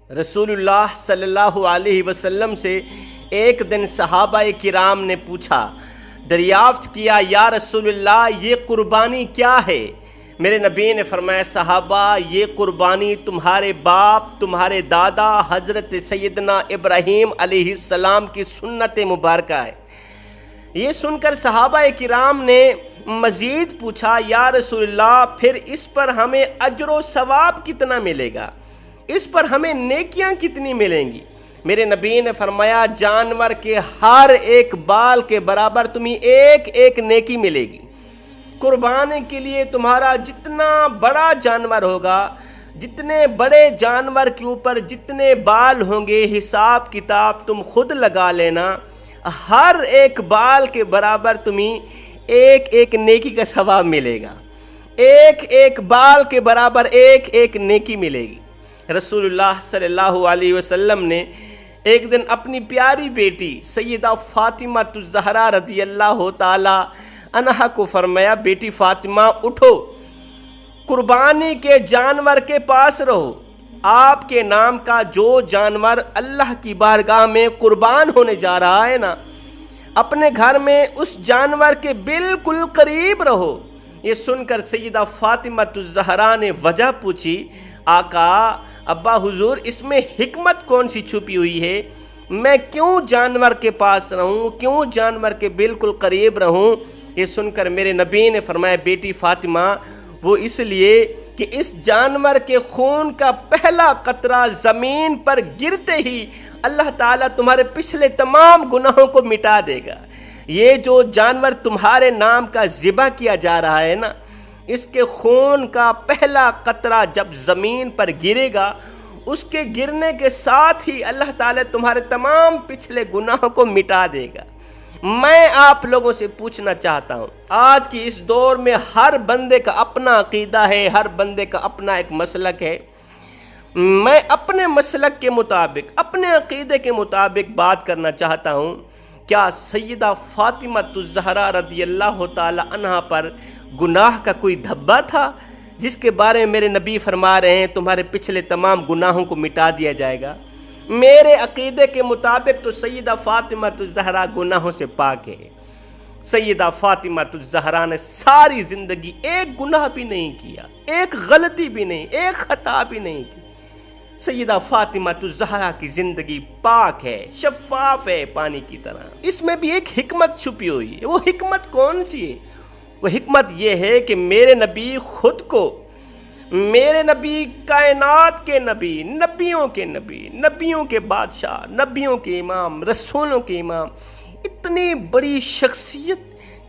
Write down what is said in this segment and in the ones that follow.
رسول اللہ صلی اللہ علیہ وسلم سے ایک دن صحابہ کرام نے پوچھا، دریافت کیا، یا رسول اللہ یہ قربانی کیا ہے؟ میرے نبی نے فرمایا، صحابہ یہ قربانی تمہارے باپ، تمہارے دادا حضرت سیدنا ابراہیم علیہ السلام کی سنت مبارکہ ہے۔ یہ سن کر صحابہ کرام نے مزید پوچھا، یا رسول اللہ پھر اس پر ہمیں اجر و ثواب کتنا ملے گا؟ اس پر ہمیں نیکیاں کتنی ملیں گی؟ میرے نبی نے فرمایا، جانور کے ہر ایک بال کے برابر تمہیں ایک ایک نیکی ملے گی۔ قربانی کے لیے تمہارا جتنا بڑا جانور ہوگا، جتنے بڑے جانور کے اوپر جتنے بال ہوں گے، حساب کتاب تم خود لگا لینا، ہر ایک بال کے برابر تمہیں ایک ایک نیکی کا ثواب ملے گا، ایک ایک بال کے برابر ایک ایک نیکی ملے گی۔ رسول اللہ صلی اللہ علیہ وسلم نے ایک دن اپنی پیاری بیٹی سیدہ فاطمہ الزہرا رضی اللہ تعالی عنہا کو فرمایا، بیٹی فاطمہ اٹھو، قربانی کے جانور کے پاس رہو، آپ کے نام کا جو جانور اللہ کی بارگاہ میں قربان ہونے جا رہا ہے نا، اپنے گھر میں اس جانور کے بالکل قریب رہو۔ یہ سن کر سیدہ فاطمہ الزہرا نے وجہ پوچھی، آقا، ابا حضور، اس میں حکمت کون سی چھپی ہوئی ہے؟ میں کیوں جانور کے پاس رہوں، کیوں جانور کے بالکل قریب رہوں؟ یہ سن کر میرے نبی نے فرمایا، بیٹی فاطمہ، وہ اس لیے کہ اس جانور کے خون کا پہلا قطرہ زمین پر گرتے ہی اللہ تعالیٰ تمہارے پچھلے تمام گناہوں کو مٹا دے گا۔ یہ جو جانور تمہارے نام کا ذبح کیا جا رہا ہے نا، اس کے خون کا پہلا قطرہ جب زمین پر گرے گا، اس کے گرنے کے ساتھ ہی اللہ تعالیٰ تمہارے تمام پچھلے گناہوں کو مٹا دے گا۔ میں آپ لوگوں سے پوچھنا چاہتا ہوں، آج کی اس دور میں ہر بندے کا اپنا عقیدہ ہے، ہر بندے کا اپنا ایک مسلک ہے۔ میں اپنے مسلک کے مطابق، اپنے عقیدے کے مطابق بات کرنا چاہتا ہوں۔ کیا سیدہ فاطمہ الزہرا رضی اللہ تعالی عنہا پر گناہ کا کوئی دھبا تھا جس کے بارے میں میرے نبی فرما رہے ہیں تمہارے پچھلے تمام گناہوں کو مٹا دیا جائے گا؟ میرے عقیدے کے مطابق تو سیدہ فاطمہ الزہرا گناہوں سے پاک ہے۔ سیدہ فاطمہ الزہرا نے ساری زندگی ایک گناہ بھی نہیں کیا، ایک غلطی بھی نہیں، ایک خطا بھی نہیں کی۔ سیدہ فاطمہ الزہرا کی زندگی پاک ہے، شفاف ہے، پانی کی طرح۔ اس میں بھی ایک حکمت چھپی ہوئی ہے۔ وہ حکمت کون سی ہے؟ وہ حکمت یہ ہے کہ میرے نبی خود کو، میرے نبی کائنات کے نبی، نبیوں کے نبی، نبیوں کے بادشاہ، نبیوں کے امام، رسولوں کے امام، اتنی بڑی شخصیت،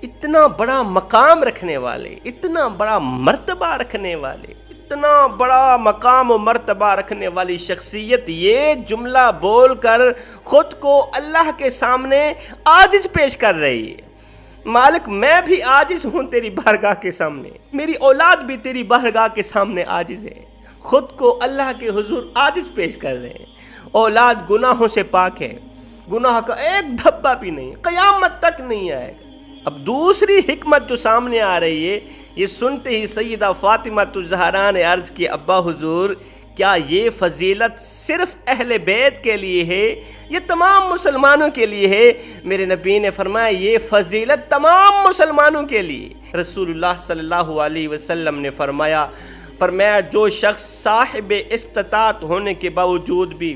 اتنا بڑا مقام رکھنے والے، اتنا بڑا مرتبہ رکھنے والے، اتنا بڑا مقام و مرتبہ رکھنے والی شخصیت یہ جملہ بول کر خود کو اللہ کے سامنے عاجز پیش کر رہی ہے۔ مالک، میں بھی عاجز ہوں تیری بارگاہ کے سامنے، میری اولاد بھی تیری بارگاہ کے سامنے عاجز ہے، خود کو اللہ کے حضور عاجز پیش کر رہے ہیں۔ اولاد گناہوں سے پاک ہے، گناہ کا ایک دھبا بھی نہیں، قیامت تک نہیں آئے گا۔ اب دوسری حکمت جو سامنے آ رہی ہے، یہ سنتے ہی سیدہ فاطمہ الزہرا نے عرض کی، ابا حضور، کیا یہ فضیلت صرف اہل بیت کے لیے ہے یہ تمام مسلمانوں کے لیے ہے؟ میرے نبی نے فرمایا، یہ فضیلت تمام مسلمانوں کے لیے۔ رسول اللہ صلی اللہ علیہ وسلم نے فرمایا جو شخص صاحب استطاعت ہونے کے باوجود بھی،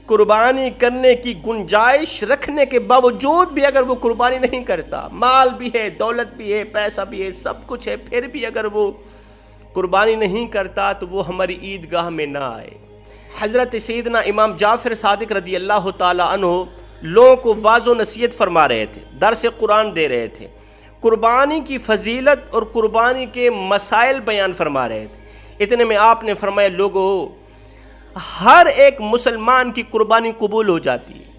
قربانی کرنے کی گنجائش رکھنے کے باوجود بھی اگر وہ قربانی نہیں کرتا، مال بھی ہے، دولت بھی ہے، پیسہ بھی ہے، سب کچھ ہے، پھر بھی اگر وہ قربانی نہیں کرتا تو وہ ہماری عیدگاہ میں نہ آئے۔ حضرت سیدنا امام جعفر صادق رضی اللہ تعالی عنہ لوگوں کو واعظ و نصیحت فرما رہے تھے، درس قرآن دے رہے تھے، قربانی کی فضیلت اور قربانی کے مسائل بیان فرما رہے تھے۔ اتنے میں آپ نے فرمایا، لوگو، ہر ایک مسلمان کی قربانی قبول ہو جاتی ہے۔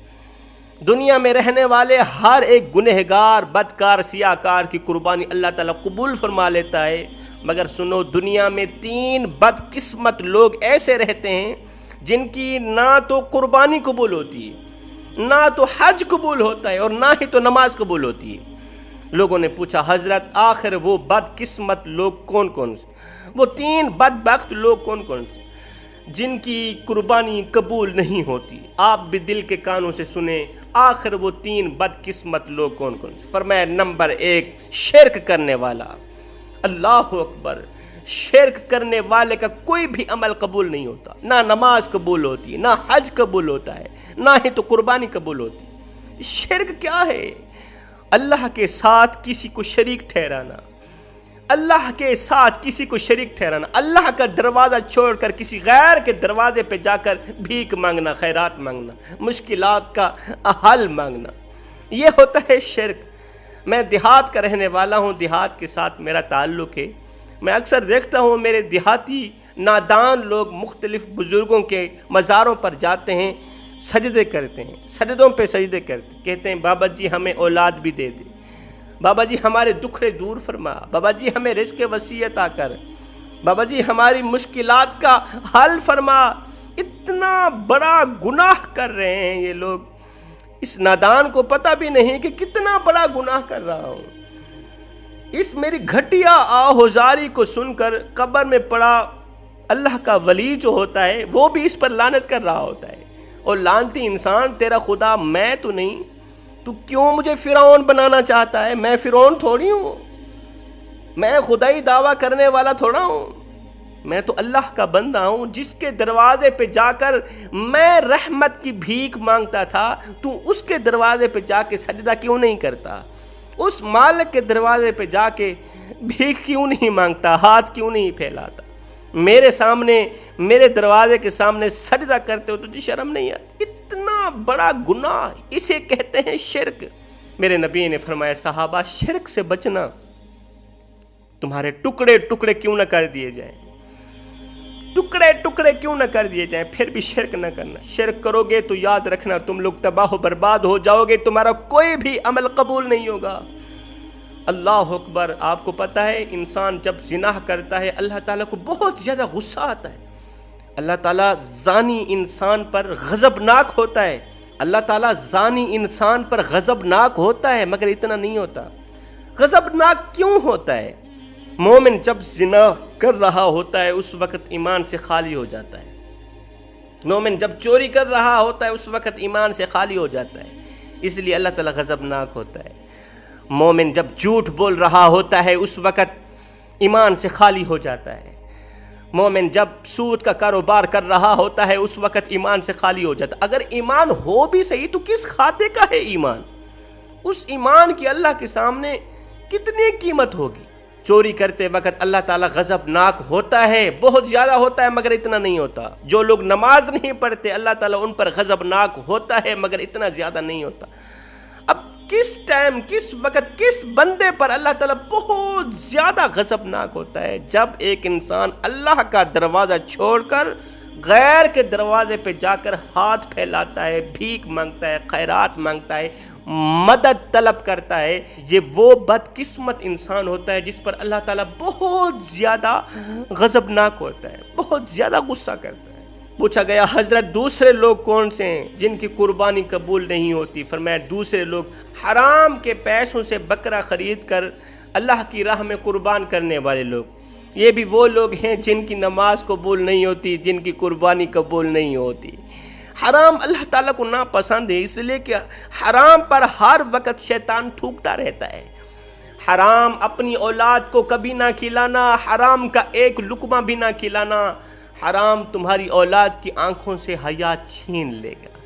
دنیا میں رہنے والے ہر ایک گنہگار، بدکار، سیاہکار کی قربانی اللہ تعالیٰ قبول فرما لیتا ہے، مگر سنو، دنیا میں 3 بدقسمت لوگ ایسے رہتے ہیں جن کی نہ تو قربانی قبول ہوتی ہے، نہ تو حج قبول ہوتا ہے، اور نہ ہی تو نماز قبول ہوتی ہے۔ لوگوں نے پوچھا، حضرت آخر وہ بدقسمت لوگ کون کون سے؟ وہ 3 بدبخت لوگ کون کون سے؟ جن کی قربانی قبول نہیں ہوتی، آپ بھی دل کے کانوں سے سنیں آخر وہ 3 بدقسمت لوگ کون کون سے۔ فرمایا نمبر 1 شرک کرنے والا۔ اللہ اکبر، شرک کرنے والے کا کوئی بھی عمل قبول نہیں ہوتا، نہ نماز قبول ہوتی، نہ حج قبول ہوتا ہے، نہ ہی تو قربانی قبول ہوتی۔ شرک کیا ہے؟ اللہ کے ساتھ کسی کو شریک ٹھہرانا، اللہ کے ساتھ کسی کو شریک ٹھہرانا، اللہ کا دروازہ چھوڑ کر کسی غیر کے دروازے پہ جا کر بھیک مانگنا، خیرات مانگنا، مشکلات کا حل مانگنا، یہ ہوتا ہے شرک۔ میں دیہات کا رہنے والا ہوں، دیہات کے ساتھ میرا تعلق ہے۔ میں اکثر دیکھتا ہوں میرے دیہاتی نادان لوگ مختلف بزرگوں کے مزاروں پر جاتے ہیں، سجدے کرتے ہیں، سجدوں پہ سجدے کرتے ہیں، کہتے ہیں بابا جی ہمیں اولاد بھی دے دے، بابا جی ہمارے دکھڑے دور فرما، بابا جی ہمیں رزق وسیع عطا کر، بابا جی ہماری مشکلات کا حل فرما۔ اتنا بڑا گناہ کر رہے ہیں یہ لوگ، اس نادان کو پتہ بھی نہیں کہ کتنا بڑا گناہ کر رہا ہوں۔ اس میری گھٹیا آہوزاری کو سن کر قبر میں پڑا اللہ کا ولی جو ہوتا ہے وہ بھی اس پر لعنت کر رہا ہوتا ہے، اور لعنتی انسان تیرا خدا میں تو نہیں، تو کیوں مجھے فرعون بنانا چاہتا ہے؟ میں فرعون تھوڑی ہوں، میں خدائی دعویٰ کرنے والا تھوڑا ہوں، میں تو اللہ کا بندہ ہوں جس کے دروازے پہ جا کر میں رحمت کی بھیک مانگتا تھا، تو اس کے دروازے پہ جا کے سجدہ کیوں نہیں کرتا؟ اس مالک کے دروازے پہ جا کے بھیک کیوں نہیں مانگتا؟ ہاتھ کیوں نہیں پھیلاتا؟ میرے سامنے، میرے دروازے کے سامنے سجدہ کرتے ہو، تجھے شرم نہیں آتی؟ اتنا بڑا گناہ، اسے کہتے ہیں شرک۔ میرے نبی نے فرمایا صحابہ شرک سے بچنا، تمہارے ٹکڑے ٹکڑے کیوں نہ کر دیے جائیں، ٹکڑے ٹکڑے کیوں نہ کر دیے جائیں، پھر بھی شرک نہ کرنا۔ شرک کرو گے تو یاد رکھنا تم لوگ تباہ و برباد ہو جاؤ گے، تمہارا کوئی بھی عمل قبول نہیں ہوگا۔ اللہ اکبر۔ آپ کو پتہ ہے انسان جب زنا کرتا ہے اللہ تعالیٰ کو بہت زیادہ غصہ آتا ہے، اللہ تعالیٰ زانی انسان پر غضبناک ہوتا ہے، اللہ تعالیٰ زانی انسان پر غضبناک ہوتا ہے، مگر اتنا نہیں ہوتا۔ غضبناک کیوں ہوتا ہے؟ مومن جب زنا کر رہا ہوتا ہے اس وقت ایمان سے خالی ہو جاتا ہے، مومن جب چوری کر رہا ہوتا ہے اس وقت ایمان سے خالی ہو جاتا ہے، اس لیے اللہ تعالیٰ غضبناک ہوتا ہے۔ مومن جب جھوٹ بول رہا ہوتا ہے اس وقت ایمان سے خالی ہو جاتا ہے، مومن جب سود کا کاروبار کر رہا ہوتا ہے اس وقت ایمان سے خالی ہو جاتا ہے۔ اگر ایمان ہو بھی صحیح تو کس کھاتے کا ہے ایمان؟ اس ایمان کی اللہ کے سامنے کتنی قیمت ہوگی؟ چوری کرتے وقت اللہ تعالیٰ غضبناک ہوتا ہے، بہت زیادہ ہوتا ہے، مگر اتنا نہیں ہوتا۔ جو لوگ نماز نہیں پڑھتے اللہ تعالیٰ ان پر غضبناک ہوتا ہے، مگر اتنا زیادہ نہیں ہوتا۔ اب کس ٹائم، کس وقت، کس بندے پر اللہ تعالیٰ بہت زیادہ غضبناک ہوتا ہے؟ جب ایک انسان اللہ کا دروازہ چھوڑ کر غیر کے دروازے پہ جا کر ہاتھ پھیلاتا ہے، بھیک مانگتا ہے، خیرات مانگتا ہے، مدد طلب کرتا ہے، یہ وہ بدقسمت انسان ہوتا ہے جس پر اللہ تعالیٰ بہت زیادہ غضبناک ہوتا ہے، بہت زیادہ غصہ کرتا ہے۔ پوچھا گیا حضرت دوسرے لوگ کون سے ہیں جن کی قربانی قبول نہیں ہوتی؟ فرمایا دوسرے لوگ حرام کے پیسوں سے بکرا خرید کر اللہ کی راہ میں قربان کرنے والے لوگ، یہ بھی وہ لوگ ہیں جن کی نماز قبول نہیں ہوتی، جن کی قربانی قبول نہیں ہوتی۔ حرام اللہ تعالیٰ کو ناپسند ہے، اس لیے کہ حرام پر ہر وقت شیطان تھوکتا رہتا ہے۔ حرام اپنی اولاد کو کبھی نہ کھلانا، حرام کا ایک لقمہ بھی نہ کھلانا، حرام تمہاری اولاد کی آنکھوں سے حیا چھین لے گا،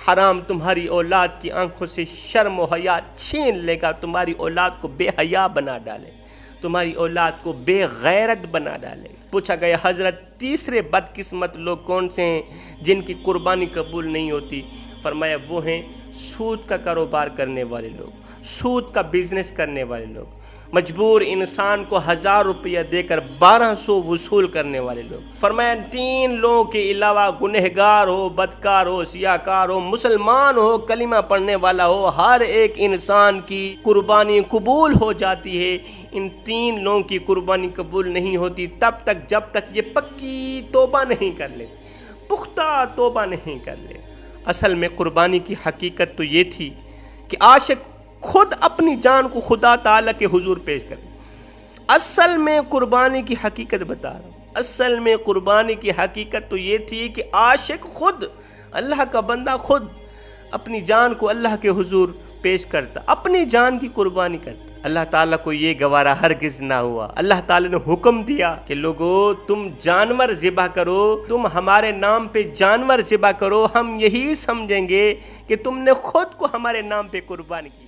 حرام تمہاری اولاد کی آنکھوں سے شرم و حیا چھین لے گا، تمہاری اولاد کو بے حیا بنا ڈالے، تمہاری اولاد کو بے غیرت بنا ڈالے۔ پوچھا گیا حضرت تیسرے بدقسمت لوگ کون سے ہیں جن کی قربانی قبول نہیں ہوتی؟ فرمایا وہ ہیں سود کا کاروبار کرنے والے لوگ، سود کا بزنس کرنے والے لوگ، مجبور انسان کو 1000 روپیہ دے کر 1200 وصول کرنے والے لوگ۔ فرمایا 3 لوگوں کے علاوہ گنہگار ہو، بدکار ہو، سیاہکار ہو، مسلمان ہو، کلمہ پڑھنے والا ہو، ہر ایک انسان کی قربانی قبول ہو جاتی ہے۔ ان 3 لوگوں کی قربانی قبول نہیں ہوتی تب تک جب تک یہ پکی توبہ نہیں کر لے، پختہ توبہ نہیں کر لے۔ اصل میں قربانی کی حقیقت تو یہ تھی کہ عاشق خود اپنی جان کو خدا تعالیٰ کے حضور پیش کرے۔ اصل میں قربانی کی حقیقت بتا رہا ہوں، اصل میں قربانی کی حقیقت تو یہ تھی کہ عاشق خود، اللہ کا بندہ خود اپنی جان کو اللہ کے حضور پیش کرتا، اپنی جان کی قربانی کرتا۔ اللہ تعالیٰ کو یہ گوارا ہرگز نہ ہوا۔ اللہ تعالیٰ نے حکم دیا کہ لوگو تم جانور ذبح کرو، تم ہمارے نام پہ جانور ذبح کرو، ہم یہی سمجھیں گے کہ تم نے خود کو ہمارے نام پہ قربان کیا۔